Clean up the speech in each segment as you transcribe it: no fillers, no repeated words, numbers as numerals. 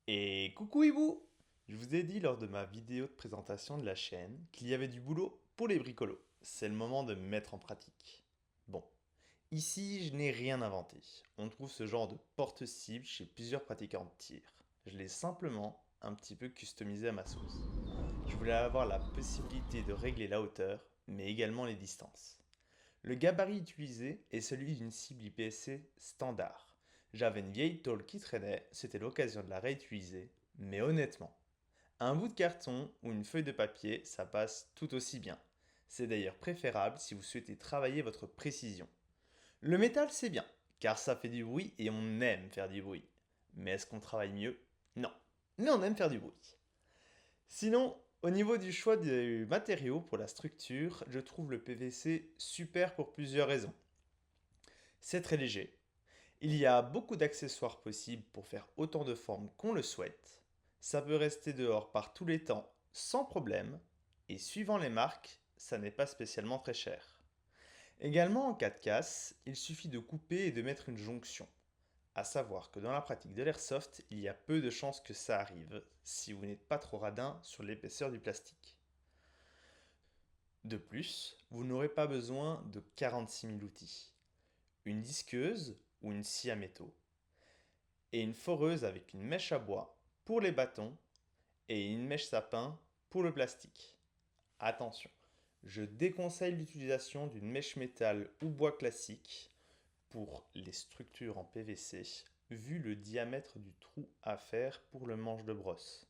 Et coucou hibou! Je vous ai dit lors de ma vidéo de présentation de la chaîne qu'il y avait du boulot pour les bricolos. C'est le moment de me mettre en pratique. Bon, ici je n'ai rien inventé. On trouve ce genre de porte-cible chez plusieurs pratiquants de tir. Je l'ai simplement un petit peu customisé à ma sauce. Je voulais avoir la possibilité de régler la hauteur, mais également les distances. Le gabarit utilisé est celui d'une cible IPSC standard. J'avais une vieille tôle qui traînait, c'était l'occasion de la réutiliser, mais honnêtement, un bout de carton ou une feuille de papier, ça passe tout aussi bien. C'est d'ailleurs préférable si vous souhaitez travailler votre précision. Le métal, c'est bien, car ça fait du bruit et on aime faire du bruit. Mais est-ce qu'on travaille mieux? Non. Mais on aime faire du bruit. Sinon, au niveau du choix du matériau pour la structure, je trouve le PVC super pour plusieurs raisons. C'est très léger. Il y a beaucoup d'accessoires possibles pour faire autant de formes qu'on le souhaite. Ça peut rester dehors par tous les temps sans problème. Et suivant les marques, ça n'est pas spécialement très cher. Également, en cas de casse, il suffit de couper et de mettre une jonction. À savoir que dans la pratique de l'airsoft, il y a peu de chances que ça arrive si vous n'êtes pas trop radin sur l'épaisseur du plastique. De plus, vous n'aurez pas besoin de 46 000 outils. Une disqueuse ou une scie à métaux, et une foreuse avec une mèche à bois pour les bâtons et une mèche sapin pour le plastique. Attention, je déconseille l'utilisation d'une mèche métal ou bois classique pour les structures en PVC vu le diamètre du trou à faire pour le manche de brosse.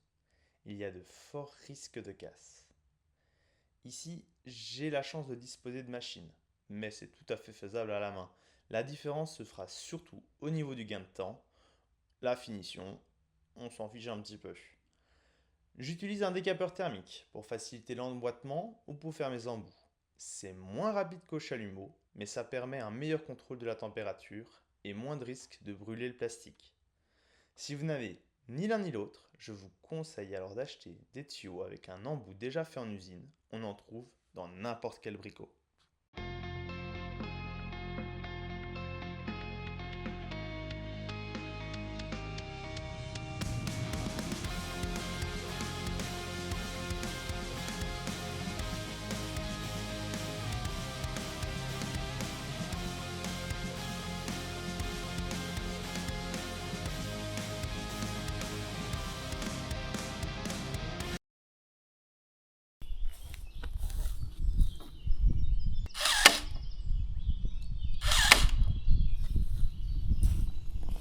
Il y a de forts risques de casse. Ici, j'ai la chance de disposer de machines, mais c'est tout à fait faisable à la main. La différence se fera surtout au niveau du gain de temps. La finition, on s'en fiche un petit peu. J'utilise un décapeur thermique pour faciliter l'emboîtement ou pour faire mes embouts. C'est moins rapide qu'au chalumeau, mais ça permet un meilleur contrôle de la température et moins de risque de brûler le plastique. Si vous n'avez ni l'un ni l'autre, je vous conseille alors d'acheter des tuyaux avec un embout déjà fait en usine. On en trouve dans n'importe quel bricot.